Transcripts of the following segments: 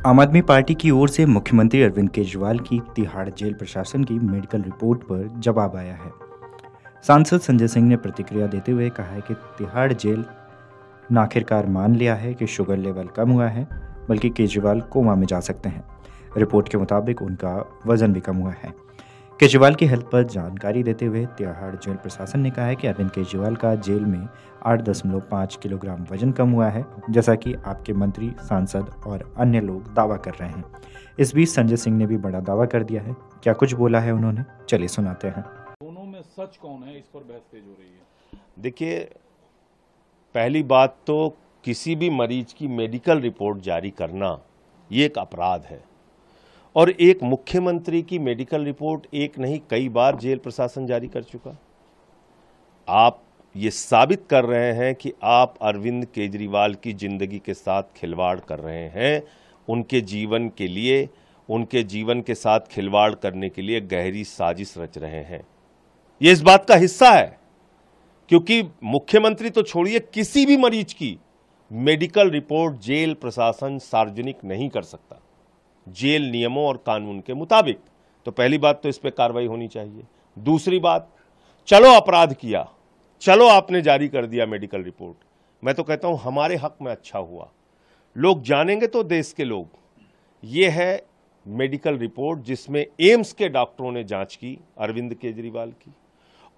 आम आदमी पार्टी की ओर से मुख्यमंत्री अरविंद केजरीवाल की तिहाड़ जेल प्रशासन की मेडिकल रिपोर्ट पर जवाब आया है। सांसद संजय सिंह ने प्रतिक्रिया देते हुए कहा है कि तिहाड़ जेल ने आखिरकार मान लिया है कि शुगर लेवल कम हुआ है, बल्कि केजरीवाल कोमा में जा सकते हैं। रिपोर्ट के मुताबिक उनका वजन भी कम हुआ है। केजरीवाल की हेल्थ पर जानकारी देते हुए तिहाड़ जेल प्रशासन ने कहा है कि अरविंद केजरीवाल का जेल में 8.5 किलोग्राम वजन कम हुआ है, जैसा कि आपके मंत्री, सांसद और अन्य लोग दावा कर रहे हैं। इस बीच संजय सिंह ने भी बड़ा दावा कर दिया है। क्या कुछ बोला है उन्होंने, चलिए सुनाते हैं। दोनों में सच कौन है, इस पर बहस तेज हो रही है। देखिए, पहली बात तो किसी भी मरीज की मेडिकल रिपोर्ट जारी करना ये एक अपराध है, और एक मुख्यमंत्री की मेडिकल रिपोर्ट एक नहीं कई बार जेल प्रशासन जारी कर चुका। आप ये साबित कर रहे हैं कि आप अरविंद केजरीवाल की जिंदगी के साथ खिलवाड़ कर रहे हैं, उनके जीवन के लिए, उनके जीवन के साथ खिलवाड़ करने के लिए गहरी साजिश रच रहे हैं। ये इस बात का हिस्सा है, क्योंकि मुख्यमंत्री तो छोड़िए, किसी भी मरीज की मेडिकल रिपोर्ट जेल प्रशासन सार्वजनिक नहीं कर सकता जेल नियमों और कानून के मुताबिक। तो पहली बात तो इस पे कार्रवाई होनी चाहिए। दूसरी बात, चलो अपराध किया, चलो आपने जारी कर दिया मेडिकल रिपोर्ट, मैं तो कहता हूं हमारे हक में अच्छा हुआ। लोग जानेंगे तो देश के लोग, ये है मेडिकल रिपोर्ट जिसमें एम्स के डॉक्टरों ने जांच की अरविंद केजरीवाल की,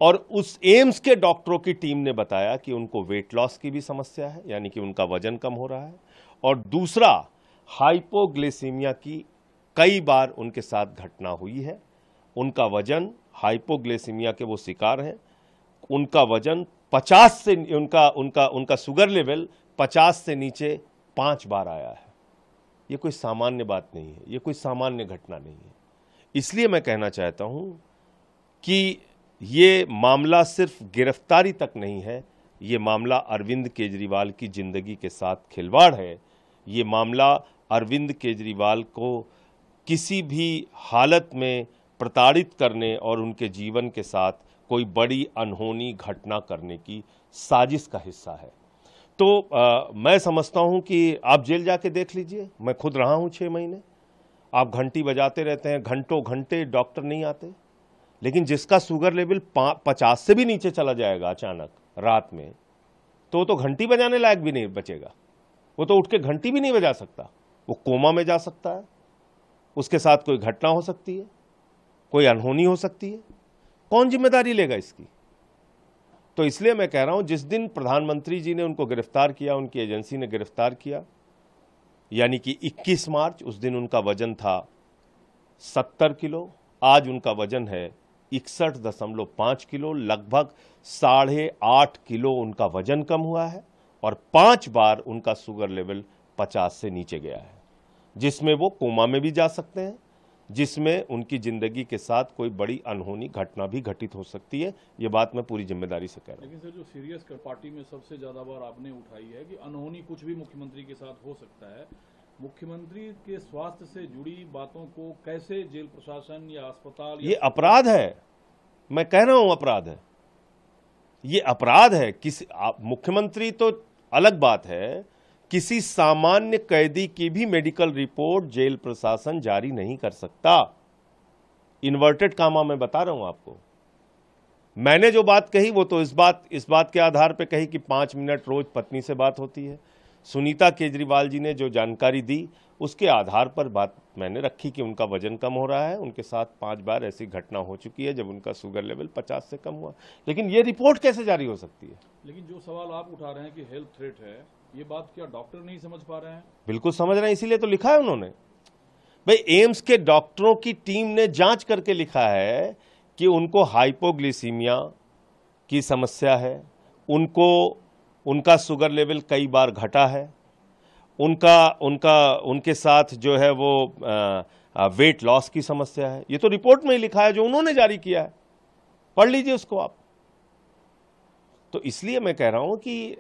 और उस एम्स के डॉक्टरों की टीम ने बताया कि उनको वेट लॉस की भी समस्या है, यानी कि उनका वजन कम हो रहा है, और दूसरा हाइपोग्लिसीमिया की कई बार उनके साथ घटना हुई है। उनका वजन, हाइपोग्लिसीमिया के वो शिकार हैं, उनका वजन 50 से उनका शुगर लेवल 50 से नीचे 5 बार आया है। ये कोई सामान्य बात नहीं है, ये कोई सामान्य घटना नहीं है। इसलिए मैं कहना चाहता हूं कि ये मामला सिर्फ गिरफ्तारी तक नहीं है, ये मामला अरविंद केजरीवाल की जिंदगी के साथ खिलवाड़ है। ये मामला अरविंद केजरीवाल को किसी भी हालत में प्रताड़ित करने और उनके जीवन के साथ कोई बड़ी अनहोनी घटना करने की साजिश का हिस्सा है। तो मैं समझता हूं कि आप जेल जाके देख लीजिए, मैं खुद रहा हूं 6 महीने। आप घंटी बजाते रहते हैं, घंटों घंटे डॉक्टर नहीं आते, लेकिन जिसका शुगर लेवल 50 से भी नीचे चला जाएगा अचानक रात में, तो घंटी बजाने लायक भी नहीं बचेगा। वो तो उठ के घंटी भी नहीं बजा सकता, वो कोमा में जा सकता है, उसके साथ कोई घटना हो सकती है, कोई अनहोनी हो सकती है। कौन जिम्मेदारी लेगा इसकी? तो इसलिए मैं कह रहा हूं, जिस दिन प्रधानमंत्री जी ने उनको गिरफ्तार किया, उनकी एजेंसी ने गिरफ्तार किया, यानी कि 21 मार्च, उस दिन उनका वजन था 70 किलो, आज उनका वजन है 61.5 किलो, लगभग 8.5 किलो उनका वजन कम हुआ है, और 5 बार उनका शुगर लेवल 50 से नीचे गया है, जिसमें वो कोमा में भी जा सकते हैं, जिसमें उनकी जिंदगी के साथ कोई बड़ी अनहोनी घटना भी घटित हो सकती है। ये बात मैं पूरी जिम्मेदारी से कह रहा हूं। लेकिन सर, जो सीरियस पार्टी में सबसे ज्यादा बार आपने उठाई है कि अनहोनी कुछ भी मुख्यमंत्री के साथ हो सकता है, मुख्यमंत्री के स्वास्थ्य से जुड़ी बातों को कैसे जेल प्रशासन या अस्पताल, ये अपराध है, मैं कह रहा हूं अपराध है, ये अपराध है। मुख्यमंत्री तो अलग बात है, किसी सामान्य कैदी की भी मेडिकल रिपोर्ट जेल प्रशासन जारी नहीं कर सकता। इन्वर्टेड कामा मैं बता रहा हूं आपको। मैंने जो बात कही वो तो इस बात के आधार पे कही कि 5 मिनट रोज पत्नी से बात होती है। सुनीता केजरीवाल जी ने जो जानकारी दी, उसके आधार पर बात मैंने रखी कि उनका वजन कम हो रहा है, उनके साथ 5 बार ऐसी घटना हो चुकी है जब उनका शुगर लेवल 50 से कम हुआ। लेकिन ये रिपोर्ट कैसे जारी हो सकती है? लेकिन जो सवाल आप उठा रहे हैं कि हेल्थ थ्रेट है, ये बात क्या डॉक्टर नहीं समझ पा रहे हैं? बिल्कुल समझ रहे हैं, इसीलिए तो लिखा है उन्होंने। भाई, एम्स के डॉक्टरों की टीम ने जांच करके लिखा है कि उनको हाइपोग्लिसीमिया की समस्या है, उनका शुगर लेवल कई बार घटा है, उनके साथ जो है वो वेट लॉस की समस्या है। ये तो रिपोर्ट में ही लिखा है, जो उन्होंने जारी किया है, पढ़ लीजिए उसको आप। तो इसलिए मैं कह रहा हूं कि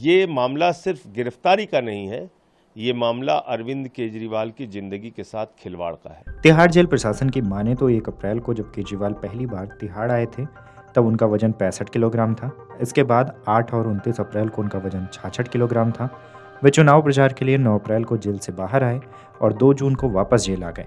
ये मामला सिर्फ गिरफ्तारी का नहीं है, ये मामला अरविंद केजरीवाल की जिंदगी के साथ खिलवाड़ का है। तिहाड़ जेल प्रशासन की माने तो 1 अप्रैल को जब केजरीवाल पहली बार तिहाड़ आए थे, तब उनका वजन 65 किलोग्राम था। इसके बाद 8 और 29 अप्रैल को उनका वजन 66 किलोग्राम था। वे चुनाव प्रचार के लिए 9 अप्रैल को जेल से बाहर आए और 2 जून को वापस जेल आ गए।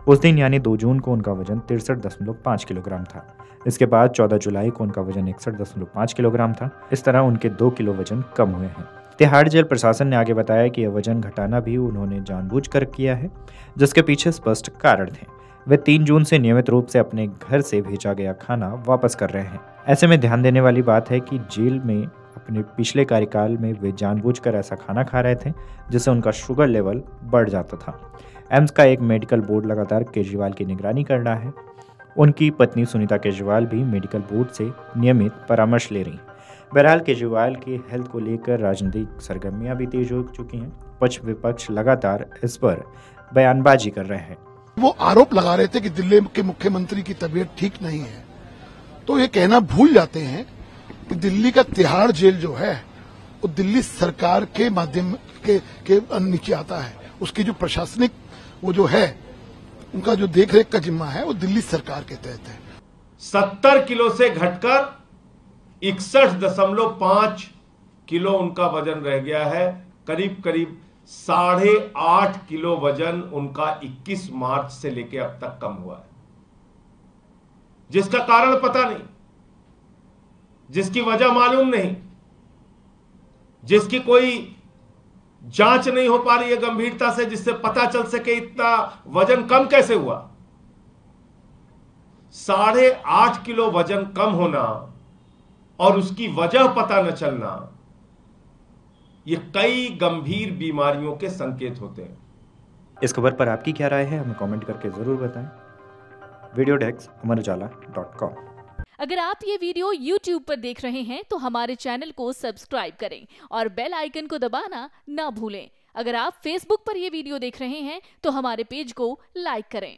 उस दिन यानी 2 जून को उनका वजन 63.5 किलोग्राम था। इसके बाद 14 जुलाई को उनका वजन 61.5 किलोग्राम था। इस तरह उनके 2 किलो वजन कम हुए हैं। तिहाड़ जेल प्रशासन ने आगे बताया कि यह वजन घटाना भी उन्होंने जानबूझकर किया है, जिसके पीछे स्पष्ट कारण थे। वे 3 जून से नियमित रूप से अपने घर से भेजा गया खाना वापस कर रहे हैं। ऐसे में ध्यान देने वाली बात है कि जेल में अपने पिछले कार्यकाल में वे जानबूझकर ऐसा खाना खा रहे थे जिससे उनका शुगर लेवल बढ़ जाता था। एम्स का एक मेडिकल बोर्ड लगातार केजरीवाल की निगरानी कर रहा है। उनकी पत्नी सुनीता केजरीवाल भी मेडिकल बोर्ड से नियमित परामर्श ले रही। बहरहाल केजरीवाल की हेल्थ को लेकर राजनीतिक सरगर्मियां भी तेज हो चुकी हैं। पक्ष विपक्ष लगातार इस पर बयानबाजी कर रहे हैं। वो आरोप लगा रहे थे कि दिल्ली के मुख्यमंत्री की तबीयत ठीक नहीं है, तो ये कहना भूल जाते हैं कि दिल्ली का तिहाड़ जेल जो है वो दिल्ली सरकार के माध्यम के नीचे आता है। उसकी जो प्रशासनिक वो जो है उनका जो देखरेख का जिम्मा है वो दिल्ली सरकार के तहत है। 70 किलो से घटकर 61.5 किलो उनका वजन रह गया है। करीब करीब 8.5 किलो वजन उनका 21 मार्च से लेकर अब तक कम हुआ है, जिसका कारण पता नहीं, जिसकी वजह मालूम नहीं, जिसकी कोई जांच नहीं हो पा रही है गंभीरता से, जिससे पता चल सके इतना वजन कम कैसे हुआ। 8.5 किलो वजन कम होना और उसकी वजह पता न चलना, ये कई गंभीर बीमारियों के संकेत होते हैं। इस खबर पर आपकी क्या राय है, हमें कमेंट करके जरूर बताएं। Video desk amarujala.com। अगर आप ये वीडियो YouTube पर देख रहे हैं तो हमारे चैनल को सब्सक्राइब करें और बेल आइकन को दबाना ना भूलें। अगर आप Facebook पर ये वीडियो देख रहे हैं तो हमारे पेज को लाइक करें।